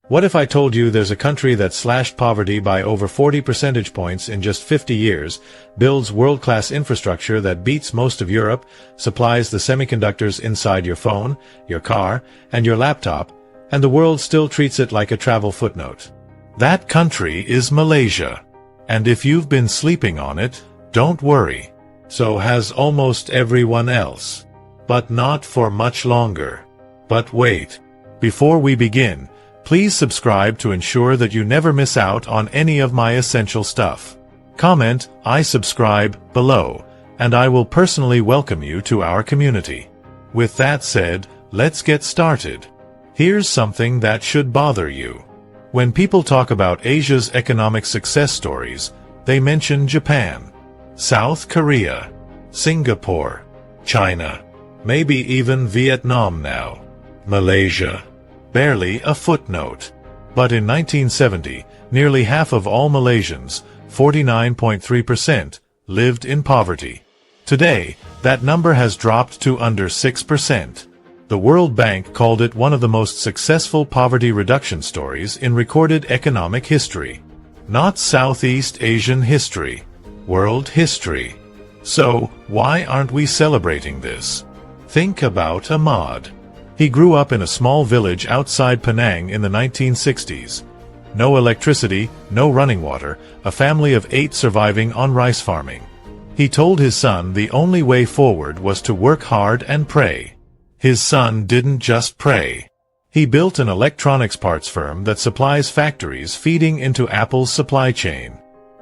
What if I told you there's a country that slashed poverty by over 40 percentage points in just 50 years, builds world-class infrastructure that beats most of Europe, supplies the semiconductors inside your phone, your car, and your laptop, and the world still treats it like a travel footnote? That country is Malaysia. And if you've been sleeping on it, don't worry. So has almost everyone else. But not for much longer. But wait. Before we begin, please subscribe to ensure that you never miss out on any of my essential stuff. Comment, "I subscribe," below, and I will personally welcome you to our community. With that said, let's get started. Here's something that should bother you. When people talk about Asia's economic success stories, they mention Japan, South Korea, Singapore, China, maybe even Vietnam now. Malaysia. Barely a footnote. But in 1970, nearly half of all Malaysians, 49.3%, lived in poverty. Today, that number has dropped to under 6%. The World Bank called it one of the most successful poverty reduction stories in recorded economic history. Not Southeast Asian history, world history. So, why aren't we celebrating this? Think about Ahmad. He grew up in a small village outside Penang in the 1960s. No electricity, no running water, a family of 8 surviving on rice farming. He told his son the only way forward was to work hard and pray. His son didn't just pray. He built an electronics parts firm that supplies factories feeding into Apple's supply chain.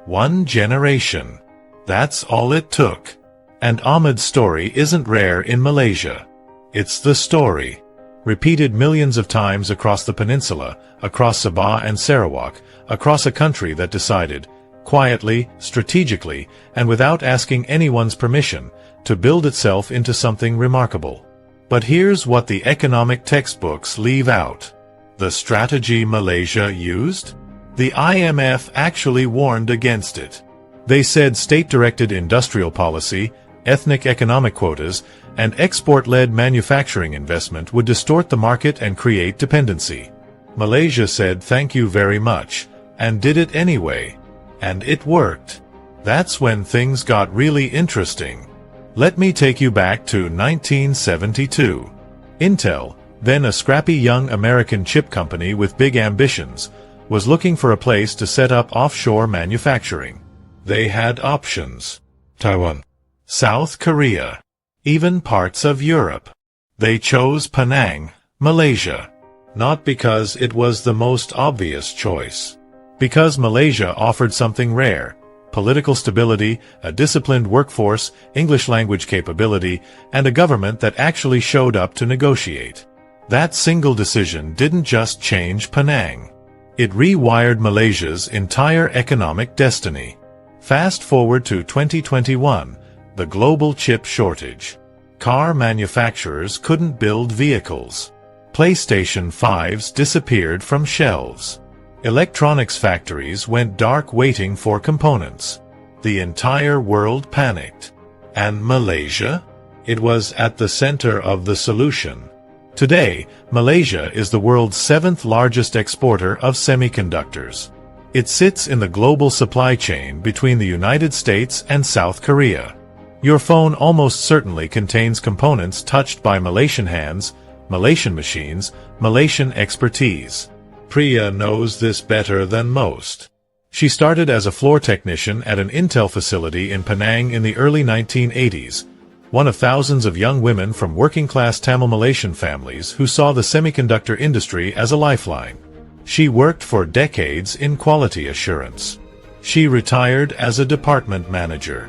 1 generation. That's all it took. And Ahmad's story isn't rare in Malaysia. It's the story, repeated millions of times across the peninsula, across Sabah and Sarawak, across a country that decided, quietly, strategically, and without asking anyone's permission, to build itself into something remarkable. But here's what the economic textbooks leave out. The strategy Malaysia used? The IMF actually warned against it. They said state-directed industrial policy, ethnic economic quotas, and export-led manufacturing investment would distort the market and create dependency. Malaysia said thank you very much, and did it anyway. And it worked. That's when things got really interesting. Let me take you back to 1972. Intel, then a scrappy young American chip company with big ambitions, was looking for a place to set up offshore manufacturing. They had options. Taiwan, South Korea, even parts of Europe. They chose Penang, Malaysia. Not because it was the most obvious choice. Because Malaysia offered something rare: political stability, a disciplined workforce, English language capability, and a government that actually showed up to negotiate. That single decision didn't just change Penang. It rewired Malaysia's entire economic destiny. Fast forward to 2021, the global chip shortage. Car manufacturers couldn't build vehicles. PlayStation 5s disappeared from shelves. Electronics factories went dark waiting for components. The entire world panicked. And Malaysia? It was at the center of the solution. Today, Malaysia is the world's 7th largest exporter of semiconductors. It sits in the global supply chain between the United States and South Korea. Your phone almost certainly contains components touched by Malaysian hands, Malaysian machines, Malaysian expertise. Priya knows this better than most. She started as a floor technician at an Intel facility in Penang in the early 1980s, one of thousands of young women from working-class Tamil Malaysian families who saw the semiconductor industry as a lifeline. She worked for decades in quality assurance. She retired as a department manager.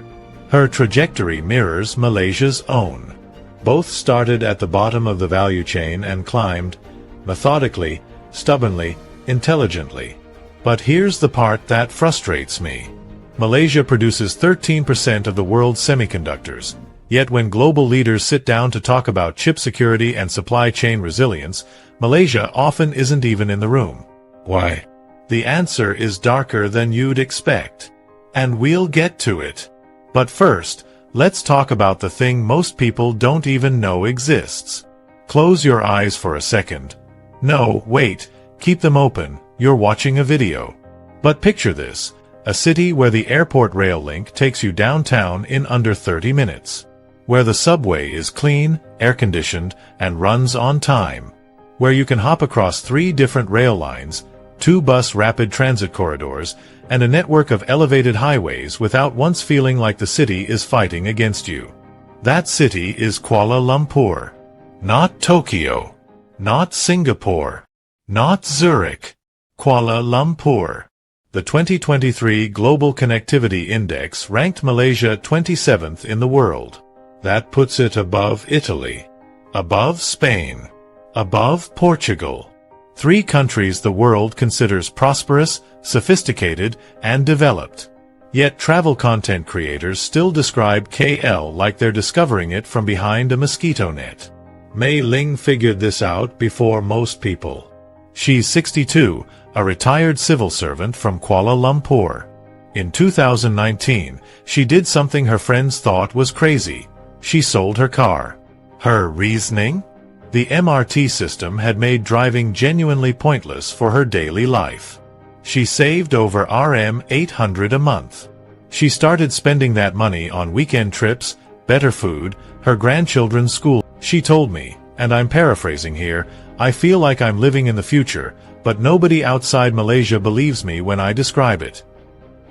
Her trajectory mirrors Malaysia's own. Both started at the bottom of the value chain and climbed, methodically, stubbornly, intelligently. But here's the part that frustrates me. Malaysia produces 13% of the world's semiconductors, yet when global leaders sit down to talk about chip security and supply chain resilience, Malaysia often isn't even in the room. Why? The answer is darker than you'd expect. And we'll get to it. But first, let's talk about the thing most people don't even know exists. Close your eyes for a second. No, wait, Keep them open, you're watching a video. But picture this, a city where the airport rail link takes you downtown in under 30 minutes. Where the subway is clean, air-conditioned, and runs on time. Where you can hop across 3 different rail lines, 2 bus rapid transit corridors, and a network of elevated highways without once feeling like the city is fighting against you. That city is Kuala Lumpur. Not Tokyo. Not Singapore. Not Zurich. Kuala Lumpur. The 2023 Global Connectivity Index ranked Malaysia 27th in the world. That puts it above Italy. Above Spain. Above Portugal. 3 countries the world considers prosperous, sophisticated, and developed. Yet travel content creators still describe KL like they're discovering it from behind a mosquito net. Mei Ling figured this out before most people. She's 62, a retired civil servant from Kuala Lumpur. In 2019, she did something her friends thought was crazy. She sold her car. Her reasoning? The MRT system had made driving genuinely pointless for her daily life. She saved over Rm800 a month. She started spending that money on weekend trips, better food, her grandchildren's school. She told me, and I'm paraphrasing here, "I feel like I'm living in the future, but nobody outside Malaysia believes me when I describe it."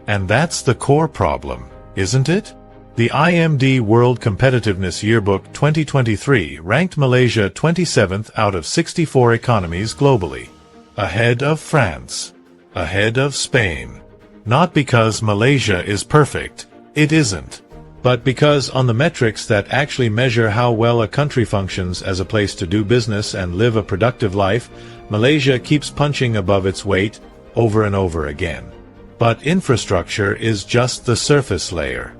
And that's the core problem, isn't it? The IMD World Competitiveness Yearbook 2023 ranked Malaysia 27th out of 64 economies globally. Ahead of France. Ahead of Spain. Not because Malaysia is perfect, it isn't. But because on the metrics that actually measure how well a country functions as a place to do business and live a productive life, Malaysia keeps punching above its weight over and over again. But infrastructure is just the surface layer.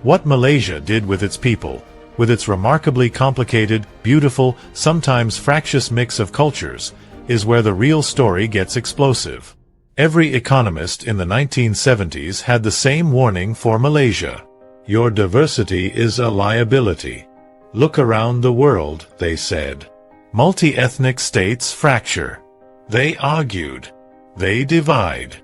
What Malaysia did with its people, with its remarkably complicated, beautiful, sometimes fractious mix of cultures, is where the real story gets explosive. Every economist in the 1970s had the same warning for Malaysia. Your diversity is a liability. Look around the world, they said. Multi-ethnic states fracture. They argued. They divide.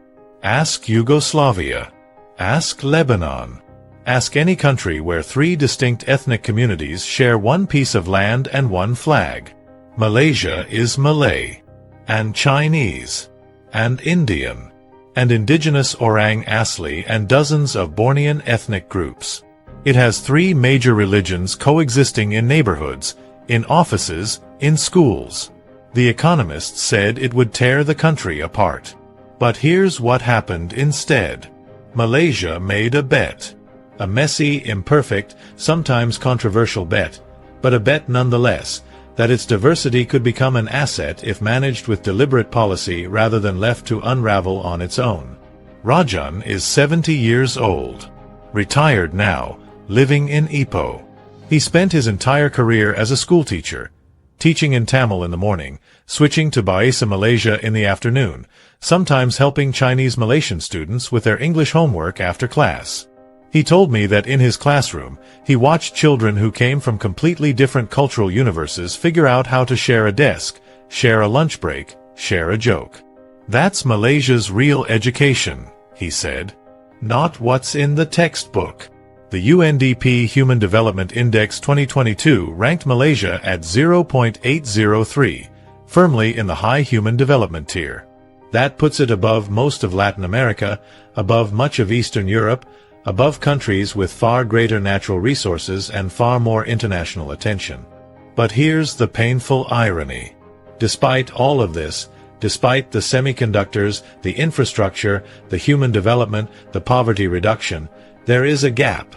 Ask Yugoslavia. Ask Lebanon. Ask any country where 3 distinct ethnic communities share one piece of land and one flag. Malaysia is Malay. And Chinese. And Indian. And indigenous Orang Asli and dozens of Bornean ethnic groups. It has 3 major religions coexisting in neighborhoods, in offices, in schools. The economists said it would tear the country apart. But here's what happened instead. Malaysia made a bet. A messy, imperfect, sometimes controversial bet, but a bet nonetheless, that its diversity could become an asset if managed with deliberate policy rather than left to unravel on its own. Rajan is 70 years old. Retired now, living in Ipoh. He spent his entire career as a schoolteacher, teaching in Tamil in the morning, switching to Bahasa Malaysia in the afternoon, sometimes helping Chinese Malaysian students with their English homework after class. He told me that in his classroom, he watched children who came from completely different cultural universes figure out how to share a desk, share a lunch break, share a joke. That's Malaysia's real education, he said. Not what's in the textbook. The UNDP Human Development Index 2022 ranked Malaysia at 0.803, firmly in the high human development tier. That puts it above most of Latin America, above much of Eastern Europe, above countries with far greater natural resources and far more international attention. But here's the painful irony. Despite all of this, despite the semiconductors, the infrastructure, the human development, the poverty reduction, there is a gap.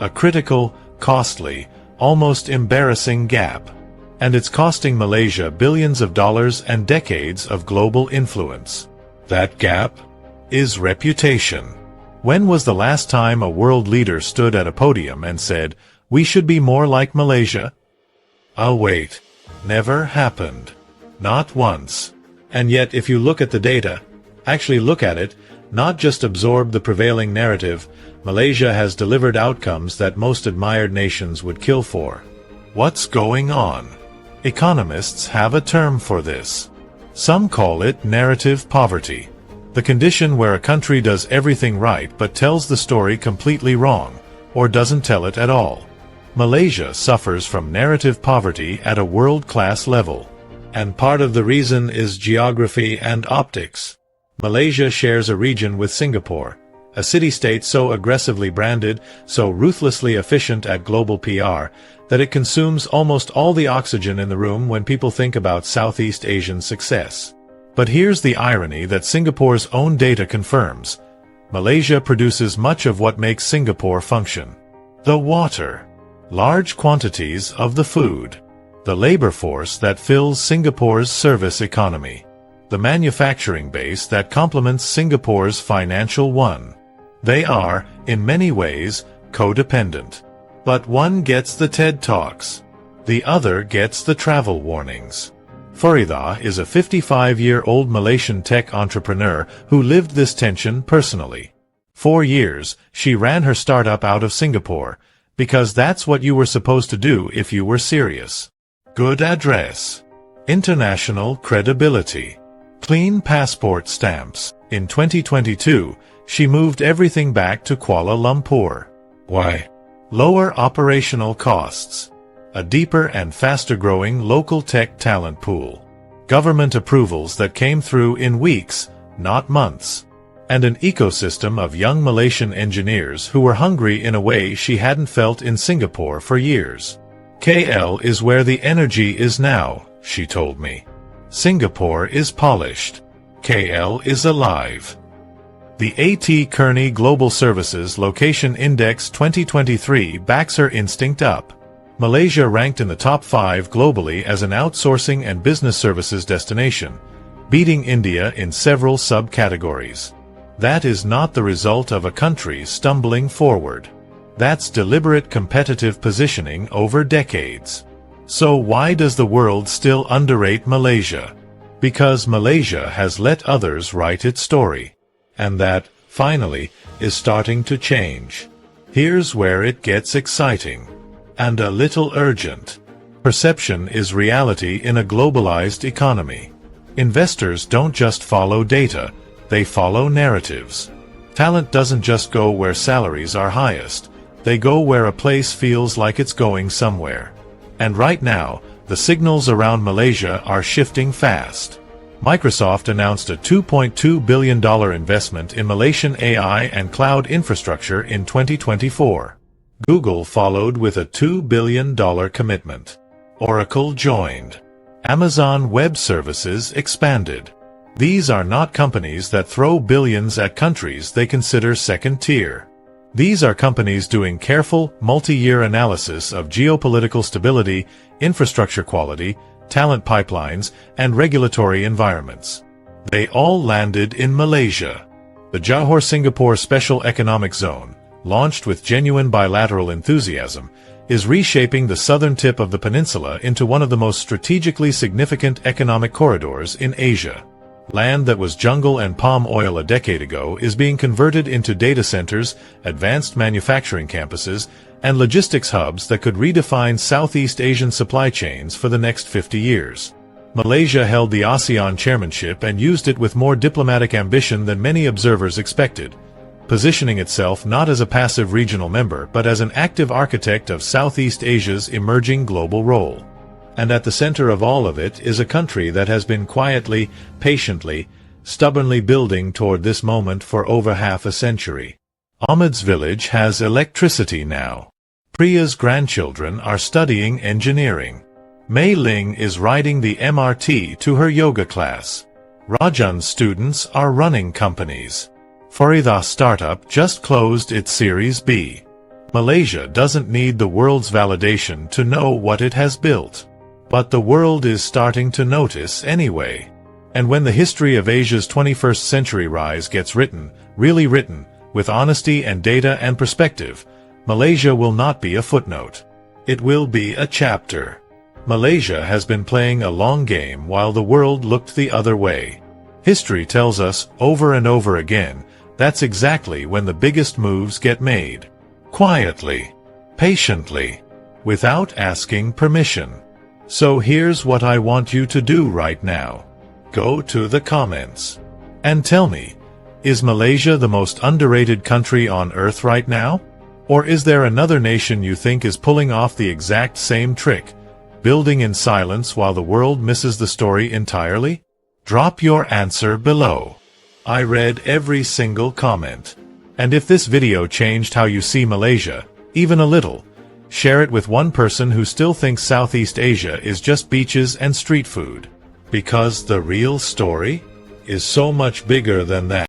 A critical, costly, almost embarrassing gap. And it's costing Malaysia billions of dollars and decades of global influence. That gap is reputation. When was the last time a world leader stood at a podium and said, "We should be more like Malaysia"? Oh wait, never happened. Not once. And yet if you look at the data, actually look at it, not just absorb the prevailing narrative, Malaysia has delivered outcomes that most admired nations would kill for. What's going on? Economists have a term for this. Some call it narrative poverty, the condition where a country does everything right but tells the story completely wrong, or doesn't tell it at all. Malaysia suffers from narrative poverty at a world-class level. And part of the reason is geography and optics. Malaysia shares a region with Singapore, a city-state so aggressively branded, so ruthlessly efficient at global PR, that it consumes almost all the oxygen in the room when people think about Southeast Asian success. But here's the irony that Singapore's own data confirms. Malaysia produces much of what makes Singapore function. The water, large quantities of the food, the labor force that fills Singapore's service economy, the manufacturing base that complements Singapore's financial one. They are, in many ways, codependent. But one gets the TED Talks. The other gets the travel warnings. Faridah is a 55-year-old Malaysian tech entrepreneur who lived this tension personally. 4 years, she ran her startup out of Singapore, because that's what you were supposed to do if you were serious. Good address, international credibility, clean passport stamps. In 2022, she moved everything back to Kuala Lumpur. Why? Lower operational costs, a deeper and faster-growing local tech talent pool, government approvals that came through in weeks, not months, and an ecosystem of young Malaysian engineers who were hungry in a way she hadn't felt in Singapore for years. KL is where the energy is now, she told me. Singapore is polished. KL is alive. The A.T. Kearney Global Services Location Index 2023 backs her instinct up. Malaysia ranked in the top 5 globally as an outsourcing and business services destination, beating India in several subcategories. That is not the result of a country stumbling forward. That's deliberate competitive positioning over decades. So why does the world still underrate Malaysia? Because Malaysia has let others write its story. And that, finally, is starting to change. Here's where it gets exciting. And a little urgent. Perception is reality in a globalized economy. Investors don't just follow data, they follow narratives. Talent doesn't just go where salaries are highest. They go where a place feels like it's going somewhere. And right now, the signals around Malaysia are shifting fast. Microsoft announced a $2.2 billion investment in Malaysian AI and cloud infrastructure in 2024. Google followed with a $2 billion commitment. Oracle joined. Amazon Web Services expanded. These are not companies that throw billions at countries they consider second tier. These are companies doing careful, multi-year analysis of geopolitical stability, infrastructure quality, talent pipelines, and regulatory environments. They all landed in Malaysia. The Johor-Singapore Special Economic Zone, launched with genuine bilateral enthusiasm, is reshaping the southern tip of the peninsula into one of the most strategically significant economic corridors in Asia. Land that was jungle and palm oil a decade ago is being converted into data centers, advanced manufacturing campuses, and logistics hubs that could redefine Southeast Asian supply chains for the next 50 years. Malaysia held the ASEAN chairmanship and used it with more diplomatic ambition than many observers expected, positioning itself not as a passive regional member but as an active architect of Southeast Asia's emerging global role. And at the center of all of it is a country that has been quietly, patiently, stubbornly building toward this moment for over half a century. Ahmed's village has electricity now. Priya's grandchildren are studying engineering. Mei Ling is riding the MRT to her yoga class. Rajan's students are running companies. Faridah's startup just closed its Series B. Malaysia doesn't need the world's validation to know what it has built. But the world is starting to notice anyway. And when the history of Asia's 21st century rise gets written, really written, with honesty and data and perspective, Malaysia will not be a footnote. It will be a chapter. Malaysia has been playing a long game while the world looked the other way. History tells us, over and over again, that's exactly when the biggest moves get made. Quietly. Patiently. Without asking permission. So here's what I want you to do right now. Go to the comments and tell me, is Malaysia the most underrated country on earth right now? Or is there another nation you think is pulling off the exact same trick, building in silence while the world misses the story entirely? Drop your answer below. I read every single comment. And if this video changed how you see Malaysia, even a little, share it with one person who still thinks Southeast Asia is just beaches and street food. Because the real story is so much bigger than that.